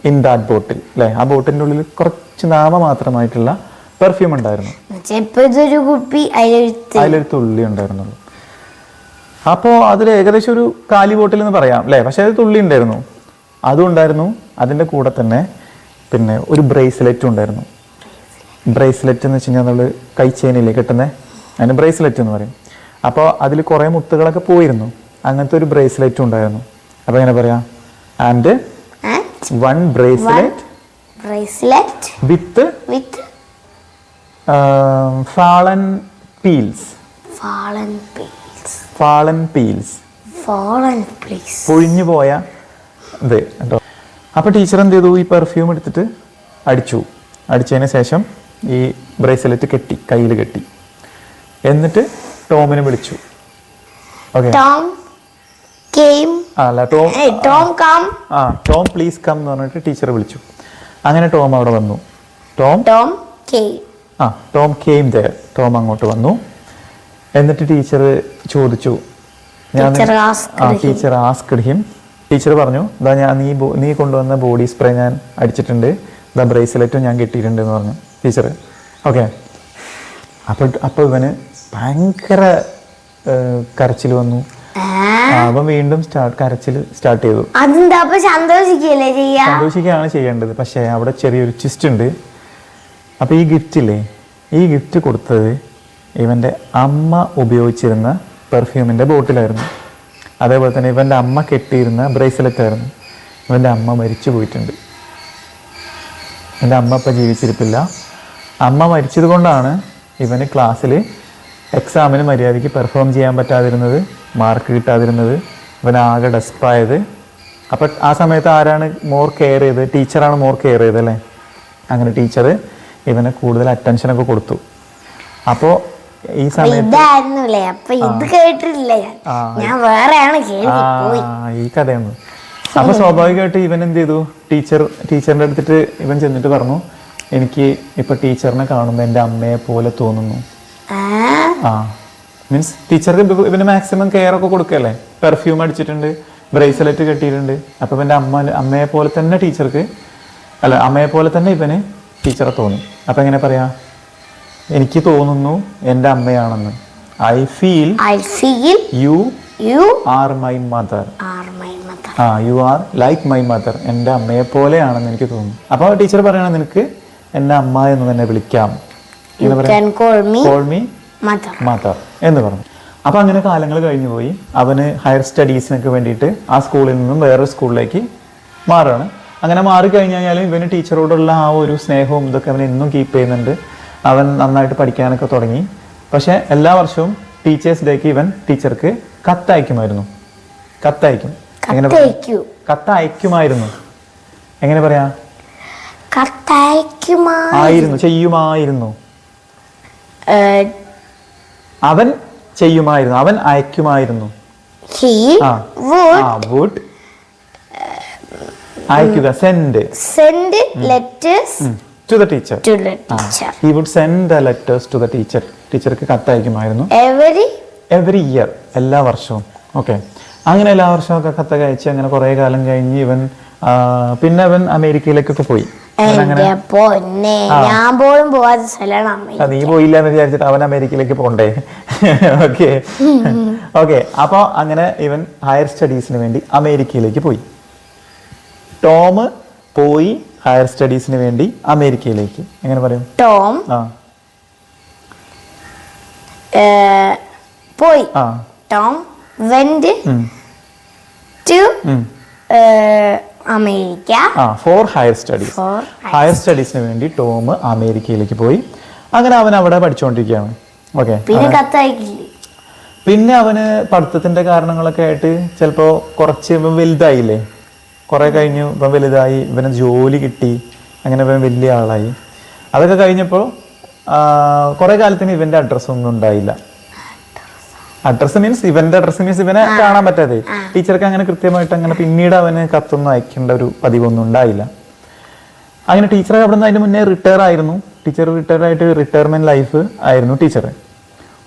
in that bottle. അല്ലെ, ആ ബോട്ടിലിന്റെ ഉള്ളിൽ കുറച്ച് നാമമാത്രമായിട്ടുള്ള പെർഫ്യൂം ഉണ്ടായിരുന്നു. അതിലൊരു തുള്ളി ഉണ്ടായിരുന്നുള്ളൂ. അപ്പോ അതിൽ ഏകദേശം ഒരു കാലി ബോട്ടിൽ എന്ന് പറയാം അല്ലെ. പക്ഷെ അത് തുള്ളി ഉണ്ടായിരുന്നു. അതും ഉണ്ടായിരുന്നു. അതിന്റെ കൂടെ തന്നെ പിന്നെ ഒരു ബ്രേസ്ലെറ്റും ഉണ്ടായിരുന്നു. ബ്രേസ്ലെറ്റ് എന്ന് വെച്ച് കഴിഞ്ഞാൽ നമ്മൾ കൈ ചെയിനില്ലേ കിട്ടുന്നത്, അതിന് ബ്രേസ്ലെറ്റ് എന്ന് പറയും. അപ്പോൾ അതിൽ കുറേ മുത്തുകളൊക്കെ പോയിരുന്നു. അങ്ങനത്തെ ഒരു ബ്രേസ്ലെറ്റും ഉണ്ടായിരുന്നു. അപ്പൊ എങ്ങനെ പറയാ? And one bracelet with fallen peels. പൊഴിഞ്ഞു പോയ ഇത് കേട്ടോ. അപ്പൊ ടീച്ചർ എന്ത് ചെയ്തു? ഈ പെർഫ്യൂം എടുത്തിട്ട് അടിച്ചതിന് ശേഷം ഈ ബ്രേസ്ലെറ്റ് കയ്യിൽ കെട്ടി. എന്നിട്ട് ടോമിനെ വിളിച്ചു. ഓക്കെ, ടോം പ്ലീസ് കം എന്ന് പറഞ്ഞിട്ട് ടീച്ചർ വിളിച്ചു. അങ്ങനെ ടോം അവിടെ വന്നു. Tom came there. ടോം അങ്ങോട്ട് വന്നു. എന്നിട്ട് ടീച്ചർ ചോദിച്ചു. Teacher asked him. ടീച്ചർ പറഞ്ഞു, നീ കൊണ്ടുവന്ന ബോഡി സ്പ്രേ ഞാൻ അടിച്ചിട്ടുണ്ട്, ബ്രേസ്ലെറ്റും ഞാൻ കെട്ടിയിട്ടുണ്ട് എന്ന് പറഞ്ഞു ടീച്ചർ. ഓക്കെ, അപ്പോൾ ഇവന് ഭയങ്കര കരച്ചിൽ വന്നു. അവൻ വീണ്ടും കരച്ചിൽ സ്റ്റാർട്ട് ചെയ്തു. സന്തോഷിക്കുകയാണ് ചെയ്യേണ്ടത്. പക്ഷെ അവിടെ ചെറിയൊരു ട്വിസ്റ്റ് ഉണ്ട്. അപ്പൊ ഈ ഗിഫ്റ്റ് കൊടുത്തത് ഇവന്റെ അമ്മ ഉപയോഗിച്ചിരുന്ന പെർഫ്യൂമിന്റെ ബോട്ടിലായിരുന്നു. അതേപോലെ തന്നെ ഇവന്റെ അമ്മ കെട്ടിയിരുന്ന ബ്രേസ്ലെറ്റ് ആയിരുന്നു. ഇവന്റെ അമ്മ മരിച്ചു പോയിട്ടുണ്ട്. എൻ്റെ അമ്മ ഇപ്പം ജീവിച്ചിരിപ്പില്ല. അമ്മ മരിച്ചത് കൊണ്ടാണ് ഇവന് ക്ലാസ്സിൽ എക്സാമിന് മര്യാദയ്ക്ക് പെർഫോം ചെയ്യാൻ പറ്റാതിരുന്നത്, മാർക്ക് കിട്ടാതിരുന്നത്, ഇവനാകെ ഡെസ്പായത്. അപ്പം ആ സമയത്ത് ആരാണ് മോർ കെയർ ചെയ്തത്? ടീച്ചറാണ് മോർ കെയർ ചെയ്തത് അല്ലേ. അങ്ങനെ ടീച്ചർ ഇവനെ കൂടുതൽ അറ്റൻഷനൊക്കെ കൊടുത്തു. അപ്പോൾ ഈ സമയത്ത് ഇതായിരുന്നുല്ലേ, അപ്പൊ ഇത് കേട്ടിട്ടില്ല ഞാൻ വേറെയാണ് കേൾവിപ്പോയി. ഈ കഥയാണ്. അപ്പൊ സ്വാഭാവികമായിട്ട് ഇവൻ എന്ത് ചെയ്തു, ടീച്ചറിന്റെ അടുത്തിട്ട് ഇവൻ ചെന്നിട്ട് പറഞ്ഞു, എനിക്ക് ഇപ്പൊ ടീച്ചറിനെ കാണുമ്പോൾ എൻ്റെ അമ്മയെ പോലെ തോന്നുന്നു. മീൻസ് ടീച്ചർക്ക് ഇവന് മാക്സിമം കെയർ ഒക്കെ കൊടുക്കല്ലേ, പെർഫ്യൂം അടിച്ചിട്ടുണ്ട്, ബ്രേസ്ലെറ്റ് കെട്ടിയിട്ടുണ്ട്. അപ്പൊ ഇവന്റെ അമ്മയെ പോലെ തന്നെ ടീച്ചർക്ക് അമ്മയെ പോലെ തന്നെ ഇവന് ടീച്ചറെ തോന്നി. അപ്പൊ എങ്ങനെ പറയാ, എനിക്ക് തോന്നുന്നു എൻ്റെ അമ്മയാണെന്ന്. I feel you are my mother. You are like my mother. എൻ്റെ അമ്മയെ പോലെയാണെന്ന് എനിക്ക് തോന്നുന്നു. അപ്പോൾ ടീച്ചർ പറയണ, നിനക്ക് എന്നെ അമ്മ എന്ന് തന്നെ വിളിക്കാം, മദർ എന്ന് പറഞ്ഞു. അപ്പൊ അങ്ങനെ കാലങ്ങൾ കഴിഞ്ഞു പോയി. അവന് ഹയർ സ്റ്റഡീസിനൊക്കെ വേണ്ടിയിട്ട് ആ സ്കൂളിൽ നിന്നും വേറൊരു സ്കൂളിലേക്ക് മാറുകയാണ്. അങ്ങനെ മാറിക്കഴിഞ്ഞാലും ഇവന് ടീച്ചറോടുള്ള ആ ഒരു സ്നേഹവും ഇതൊക്കെ അവൻ എന്നും കീപ്പ് ചെയ്യുന്നുണ്ട്. അവൻ നന്നായിട്ട് പഠിക്കാനൊക്കെ തുടങ്ങി. പക്ഷെ എല്ലാ വർഷവും ടീച്ചേഴ്സ് ഡേക്ക് ഇവൻ ടീച്ചർക്ക് കത്തയക്കുമായിരുന്നു. കത്തയക്കുമായിരുന്നു. എങ്ങനെ പറയാ, ചെയ്യുമായിരുന്നു. അവൻ ചെയ്യുമായിരുന്നു, അവൻ അയക്കുമായിരുന്നു. അയക്കുക, send letters to the teacher. He would send the letters to the teacher. ടീച്ചർക്ക് കത്തയക്കുമായിരുന്നു. Every year, എല്ലാ വർഷവും. ഓക്കെ, അങ്ങനെ എല്ലാ വർഷവും ഒക്കെ കത്തൊക്കെ അയച്ച് അങ്ങനെ കുറെ കാലം കഴിഞ്ഞ് ഇവൻ പിന്നെ അവൻ അമേരിക്കയിലേക്കൊക്കെ പോയി. നീ പോയില്ല എന്ന് വിചാരിച്ചിട്ട് അവൻ അമേരിക്കയിലേക്ക് പോണ്ടേ? ഓക്കെ. അപ്പൊ അങ്ങനെ ഇവൻ ഹയർ സ്റ്റഡീസിന് വേണ്ടി അമേരിക്കയിലേക്ക് പോയി. ടോം പോയി ഹയർ സ്റ്റഡീസിന് വേണ്ടി അമേരിക്കയിലേക്ക്. എങ്ങനെ പറയും? ടോം പോയി. Tom went to America for higher studies. Higher സ്റ്റഡീസിന് വേണ്ടി ടോം അമേരിക്കയിലേക്ക് പോയി. അങ്ങനെ അവൻ അവിടെ പഠിച്ചുകൊണ്ടിരിക്കുകയാണ്. ഓക്കെ, പിന്നെ അവന് പഠിത്തത്തിന്റെ കാരണങ്ങളൊക്കെ ആയിട്ട് ചിലപ്പോ കുറച്ച് വലുതായില്ലേ, കുറെ കഴിഞ്ഞു, ഇപ്പം വലുതായി, ഇവന് ജോലി കിട്ടി, അങ്ങനെ ഇവൻ വലിയ ആളായി. അതൊക്കെ കഴിഞ്ഞപ്പോൾ കുറെ കാലത്തിന് ഇവന്റെ അഡ്രസ്സൊന്നും ഉണ്ടായില്ല. അഡ്രസ്സ് മീൻസ് ഇവനെ കാണാൻ പറ്റാതെ. ടീച്ചർക്ക് അങ്ങനെ കൃത്യമായിട്ട് അങ്ങനെ പിന്നീട് അവന് കത്തൊന്നും അയക്കേണ്ട ഒരു പതിവൊന്നും ഉണ്ടായില്ല. അങ്ങനെ ടീച്ചർ അവിടെ നിന്ന് അതിന് മുന്നേ റിട്ടയർ ആയിരുന്നു. ടീച്ചർ റിട്ടയറായിട്ട് റിട്ടയർമെന്റ് ലൈഫ് ആയിരുന്നു ടീച്ചർ.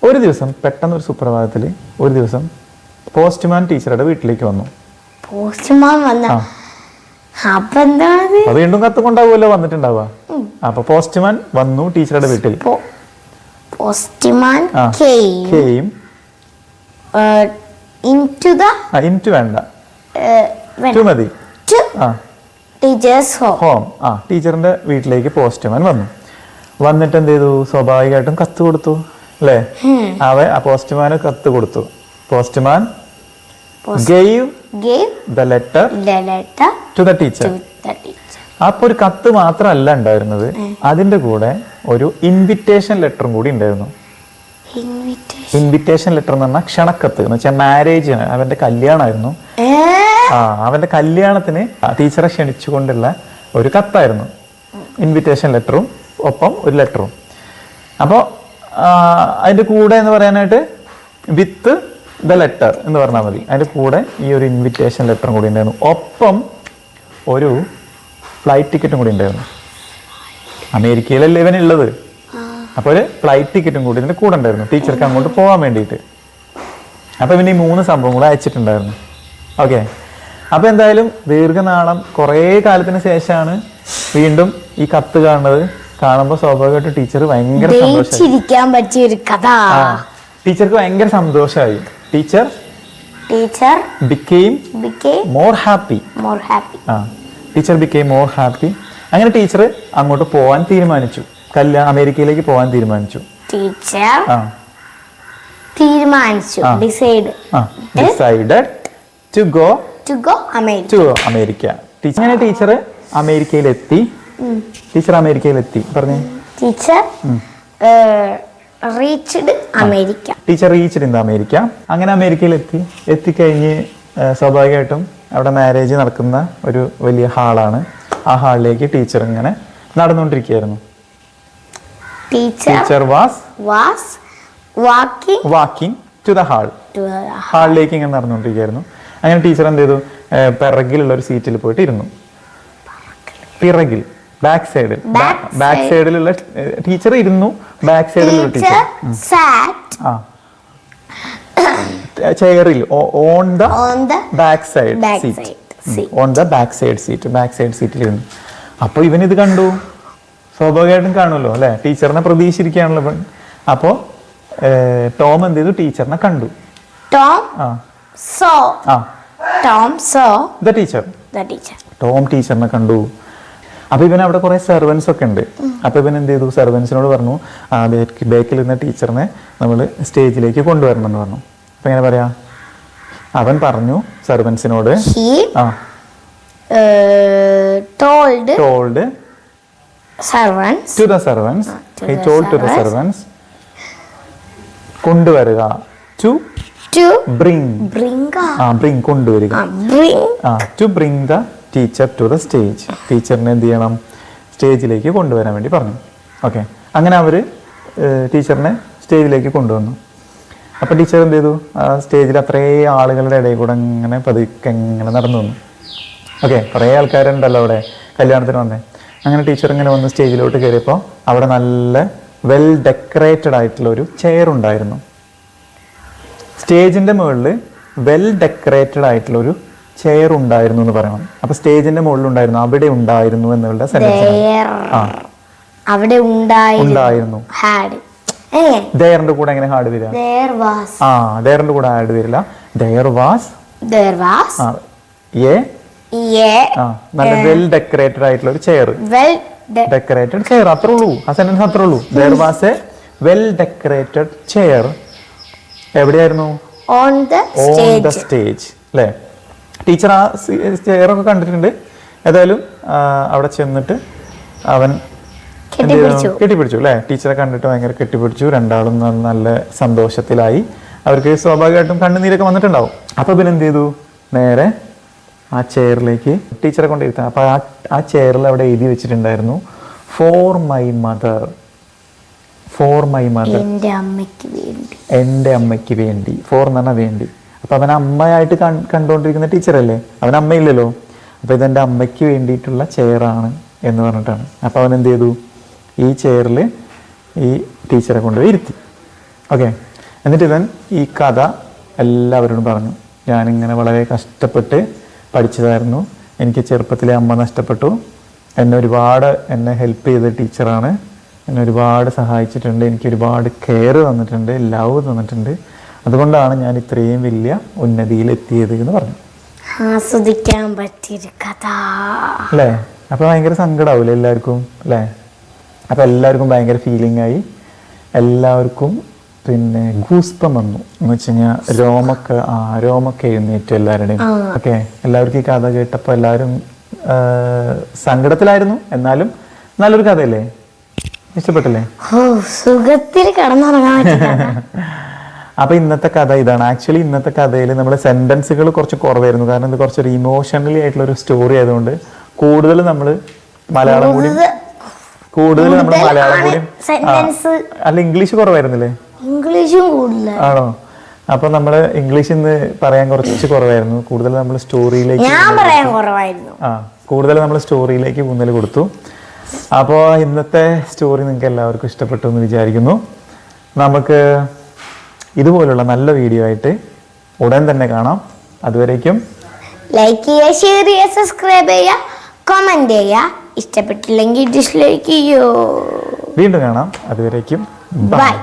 ഒരു ദിവസം പെട്ടെന്ന് ഒരു സുപ്രഭാതത്തിൽ ഒരു ദിവസം പോസ്റ്റ്മാൻ ടീച്ചറുടെ വീട്ടിലേക്ക് വന്നു. വീണ്ടും കത്ത് കൊണ്ടാവുമല്ലോ വന്നിട്ടുണ്ടാവുക. അപ്പൊ പോസ്റ്റ്മാൻ വന്നു ടീച്ചറുടെ വീട്ടിൽ. പോസ്റ്റ്മാൻ came into വേണ്ട, to മതി. Teachers home. ടീച്ചറിന്റെ വീട്ടിലേക്ക് പോസ്റ്റ്മാൻ വന്നു. വന്നിട്ട് എന്ത് ചെയ്തു? സ്വാഭാവികമായിട്ടും കത്ത് കൊടുത്തു അല്ലേ? പോസ്റ്റ്മാന് കത്ത് കൊടുത്തു. Postman gave the letter to the teacher. അപ്പൊ ഒരു കത്ത് മാത്രമല്ല ഉണ്ടായിരുന്നത്, അതിന്റെ കൂടെ ഒരു ഇൻവിറ്റേഷൻ ലെറ്ററും കൂടി ഉണ്ടായിരുന്നു. ഇൻവിറ്റേഷൻ ലെറ്റർ എന്ന് പറഞ്ഞാൽ ക്ഷണക്കത്ത് എന്ന് വെച്ചാൽ മാരേജിന്, അവന്റെ കല്യാണമായിരുന്നു. അവന്റെ കല്യാണത്തിന് ടീച്ചറെ ക്ഷണിച്ചുകൊണ്ടുള്ള ഒരു കത്തായിരുന്നു. ഇൻവിറ്റേഷൻ ലെറ്ററും ഒപ്പം ഒരു ലെറ്ററും. അപ്പോൾ അതിന്റെ കൂടെ എന്ന് പറയാനായിട്ട് വിത്ത് ദ ലെറ്റർ എന്ന് പറഞ്ഞാൽ മതി. അതിന്റെ കൂടെ ഈ ഒരു ഇൻവിറ്റേഷൻ ലെറ്ററും കൂടി ഉണ്ടായിരുന്നു. ഒപ്പം ഒരു ഫ്ലൈറ്റ് ടിക്കറ്റും കൂടി ഉണ്ടായിരുന്നു. അമേരിക്കയിലല്ലേ ഇവനുള്ളത്, അപ്പോൾ ഒരു ഫ്ലൈറ്റ് ടിക്കറ്റും കൂടി ഇതിന്റെ കൂടെ ഉണ്ടായിരുന്നു ടീച്ചർക്ക് അങ്ങോട്ട് പോകാൻ വേണ്ടിയിട്ട്. അപ്പൊ ഇവന് ഈ 3 സംഭവം കൂടെ അയച്ചിട്ടുണ്ടായിരുന്നു. ഓക്കെ, അപ്പൊ എന്തായാലും ദീർഘനാളം കുറേ കാലത്തിന് ശേഷമാണ് വീണ്ടും ഈ കത്ത് കാണുന്നത്. കാണുമ്പോൾ സ്വാഭാവികമായിട്ട് ടീച്ചർ ഭയങ്കര ടീച്ചർക്ക് ഭയങ്കര സന്തോഷമായി. Teacher became more happy. Teacher became more happy. അങ്ങനെ ടീച്ചർ അങ്ങോട്ട് പോവാൻ തീരുമാനിച്ചു, അമേരിക്കയിലേക്ക് പോവാൻ തീരുമാനിച്ചു. Decided to go America. അങ്ങനെ ടീച്ചർ അമേരിക്കയിലെത്തി. പറഞ്ഞേ. Teacher reached America. Teacher reached in America. അങ്ങനെ അമേരിക്കയിലെത്തി. എത്തിക്കഴിഞ്ഞ് സ്വാഭാവികമായിട്ടും അവിടെ മാരേജ് നടക്കുന്ന ഒരു വലിയ ഹാളാണ്. ആ ഹാളിലേക്ക് ടീച്ചർ ഇങ്ങനെ നടന്നുകൊണ്ടിരിക്കുകയായിരുന്നു. Teacher walking to the hall. to ഹാളിലേക്ക് ഇങ്ങനെ നടന്നുകൊണ്ടിരിക്കുകയായിരുന്നു. അങ്ങനെ ടീച്ചർ എന്ത് ചെയ്തു, പിറകിലുള്ള ഒരു സീറ്റിൽ പോയിട്ട് ഇരുന്നു. പിറകിൽ, ബാക്ക് സൈഡിലുള്ള ടീച്ചർ ഇരുന്നു. ബാക്ക് സൈഡിലുള്ള ടീച്ചർ sat ചെയറിൽ on the back side back seat. side on the back side സീറ്റിൽ ഇരുന്നു. അപ്പോൾ ഇവൻ ഇത് കണ്ടു. സ്വാഭാവികമായിട്ടും കാണുമല്ലോ അല്ലെ, ടീച്ചറിനെ പ്രതീക്ഷിച്ചിരിക്കുകയാണല്ലോ ഇവൻ. അപ്പോൾ ടോം എന്ത് ചെയ്തു, ടീച്ചറിനെ കണ്ടു. Tom saw the teacher. the teacher. Tom ടീച്ചറിനെ കണ്ടു. അപ്പൊ ഇവൻ അവിടെ കുറെ സെർവൻസ് ഒക്കെ ഉണ്ട്. അപ്പൊ ഇവൻ എന്ത് ചെയ്തു, സെർവൻസിനോട് പറഞ്ഞു ബേക്കിൽ ഇരുന്ന ടീച്ചറിനെ നമ്മൾ സ്റ്റേജിലേക്ക് കൊണ്ടുവരണം എന്ന് പറഞ്ഞു. അപ്പൊ എങ്ങനെ പറയാ, അവൻ പറഞ്ഞു സെർവൻസിനോട്, He told servants to the servants, he told to the servants, കൊണ്ടുവരിക, to bring കൊണ്ടുവരിക, to bring the teacher to the stage. ടീച്ചറിനെ എന്ത് ചെയ്യണം, സ്റ്റേജിലേക്ക് കൊണ്ടുവരാൻ വേണ്ടി പറഞ്ഞു. ഓക്കെ, അങ്ങനെ അവര് ടീച്ചറിനെ സ്റ്റേജിലേക്ക് കൊണ്ടുവന്നു. അപ്പൊ ടീച്ചർ എന്ത് ചെയ്തു, ആ സ്റ്റേജിൽ അത്രേ ആളുകളുടെ ഇടയിൽ കൂടെ ഇങ്ങനെ പതുക്കെ ഇങ്ങനെ നടന്നു വന്നു. ഓക്കെ, കുറേ ആൾക്കാരുണ്ടല്ലോ അവിടെ കല്യാണത്തിന് വന്നേ. അങ്ങനെ ടീച്ചർ ഇങ്ങനെ വന്ന് സ്റ്റേജിലോട്ട് കയറിയപ്പോൾ അവിടെ നല്ല വെൽ ഡെക്കറേറ്റഡ് ആയിട്ടുള്ള ഒരു ചെയർ ഉണ്ടായിരുന്നു. സ്റ്റേജിന്റെ മുകളിൽ വെൽ ഡെക്കറേറ്റഡ് ആയിട്ടുള്ള ഒരു ചെയർ ഉണ്ടായിരുന്നു എന്ന് പറയണം. അപ്പൊ സ്റ്റേജിന്റെ മുകളിൽ ഉണ്ടായിരുന്നു, അവിടെ ഉണ്ടായിരുന്നു എന്നുള്ള സെന്റൻസ്. അവിടെ ഉണ്ടായിരുന്നു. ദയറിന്റെ കൂടെ എങ്ങനെ ഹാർഡ് വരിക, ദയറിന്റെ കൂടെ ഹാർഡ് വരില്ല. ദയർ വാസ് നല്ല വെൽ ഡെക്കറേറ്റഡ് ആയിട്ടുള്ള ഒരു ചെയർ. ഡെക്കറേറ്റഡ് ചെയർ, അത്രേ ഉള്ളൂ, ആ സെന്റൻസ് അത്രേ ഉള്ളൂ. There was a well decorated chair. എവിടെയായിരുന്നു, ഓൺ ദ സ്റ്റേജ് അല്ലേ. ടീച്ചർ ആ ചെയറൊക്കെ കണ്ടിട്ടുണ്ട്. ഏതായാലും അവിടെ ചെന്നിട്ട് അവൻ കെട്ടിപ്പിടിച്ചു അല്ലേ. ടീച്ചറെ കണ്ടിട്ട് ഭയങ്കര കെട്ടിപ്പിടിച്ചു. രണ്ടാളും നല്ല സന്തോഷത്തിലായി. അവർക്ക് സ്വാഭാവികമായിട്ടും കണ്ണുനീരൊക്കെ വന്നിട്ടുണ്ടാവും. അപ്പൊ പിന്നെ എന്ത് ചെയ്തു, നേരെ ആ ചെയറിലേക്ക് ടീച്ചറെ കൊണ്ടിരുത്താം. അപ്പൊ ആ ചെയറിൽ അവിടെ എഴുതി വെച്ചിട്ടുണ്ടായിരുന്നു, ഫോർ മൈ മദർ, എൻ്റെ അമ്മയ്ക്ക് വേണ്ടി. ഫോർ എന്ന് പറഞ്ഞാൽ വേണ്ടി. അപ്പൊ അവൻ അമ്മയായിട്ട് കണ്ടുകൊണ്ടിരിക്കുന്ന ടീച്ചറല്ലേ, അവൻ അമ്മയില്ലല്ലോ. അപ്പൊ ഇതെൻ്റെ അമ്മയ്ക്ക് വേണ്ടിയിട്ടുള്ള ചെയറാണ് എന്ന് പറഞ്ഞിട്ടാണ്. അപ്പൊ അവൻ എന്ത് ചെയ്തു, ഈ ചെയറിൽ ഈ ടീച്ചറെ കൊണ്ടുപോയി ഇരുത്തി. ഓക്കെ, എന്നിട്ട് ഇവൻ ഈ കഥ എല്ലാവരോടും പറഞ്ഞു. ഞാനിങ്ങനെ വളരെ കഷ്ടപ്പെട്ട് പഠിച്ചതായിരുന്നു, എനിക്ക് ചെറുപ്പത്തിലെ അമ്മ നഷ്ടപ്പെട്ടു, എന്നെ ഹെൽപ്പ് ചെയ്ത ടീച്ചറാണ്, എന്നെ ഒരുപാട് സഹായിച്ചിട്ടുണ്ട്, എനിക്ക് ഒരുപാട് കെയർ തന്നിട്ടുണ്ട്, ലവ് തന്നിട്ടുണ്ട്, അതുകൊണ്ടാണ് ഞാൻ ഇത്രയും വലിയ ഉന്നതിയിൽ എത്തിയത് എന്ന് പറഞ്ഞു. ആസ്വദിക്കാൻ പറ്റിയൊരു കഥ അല്ലേ. അപ്പൊ ഭയങ്കര സങ്കടാവൂലേ എല്ലാവർക്കും അല്ലേ. അപ്പൊ എല്ലാവർക്കും ഭയങ്കര ഫീലിംഗ് ആയി. എല്ലാവർക്കും പിന്നെ ഗൂസ്പം വന്നു എന്ന് വെച്ച് കഴിഞ്ഞാൽ രോമൊക്കെ എഴുന്നേറ്റു എല്ലാവരുടെയും. ഓക്കെ, എല്ലാവർക്കും ഈ കഥ കേട്ടപ്പോൾ എല്ലാവരും സങ്കടത്തിലായിരുന്നു. എന്നാലും നല്ലൊരു കഥയല്ലേ, ഇഷ്ടപ്പെട്ടില്ലേ? സുഖത്തിൽ കിടന്നുറങ്ങാൻ. അപ്പൊ ഇന്നത്തെ കഥ ഇതാണ്. ആക്ച്വലി ഇന്നത്തെ കഥയിൽ നമ്മുടെ സെന്റൻസുകൾ കുറച്ച് കുറവായിരുന്നു. കാരണം ഇത് കുറച്ചൊരു ഇമോഷണലി ആയിട്ടുള്ള ഒരു സ്റ്റോറി ആയതുകൊണ്ട് കൂടുതൽ നമ്മൾ മലയാളം കൂടി അല്ല ഇംഗ്ലീഷ് കുറവായിരുന്നില്ലേ? ഇംഗ്ലീഷും കൂടുതൽ ആണോ? അപ്പൊ നമ്മള് ഇംഗ്ലീഷ് ഇന്ന് പറയാൻ കുറച്ച് കുറവായിരുന്നു. കൂടുതൽ നമ്മൾ സ്റ്റോറിയിലേക്ക് ഊന്നൽ കൊടുത്തു. അപ്പോൾ ഇന്നത്തെ സ്റ്റോറി നിങ്ങൾക്ക് എല്ലാവർക്കും ഇഷ്ടപ്പെട്ടു എന്ന് വിചാരിക്കുന്നു. നമുക്ക് ഇതുപോലുള്ള നല്ല വീഡിയോ ആയിട്ട് ഉടൻ തന്നെ കാണാം. അതുവരേക്കും ലൈക്ക് ചെയ്യുക, ഷെയർ ചെയ്യുക, സബ്സ്ക്രൈബ് ചെയ്യുക, കമന്റ് ചെയ്യുക. ഇഷ്ടപ്പെട്ടില്ലെങ്കിൽ ഡിസ്ലൈക്ക് ചെയ്യൂ. വീണ്ടും കാണാം. അതുവരേക്കും ബൈ.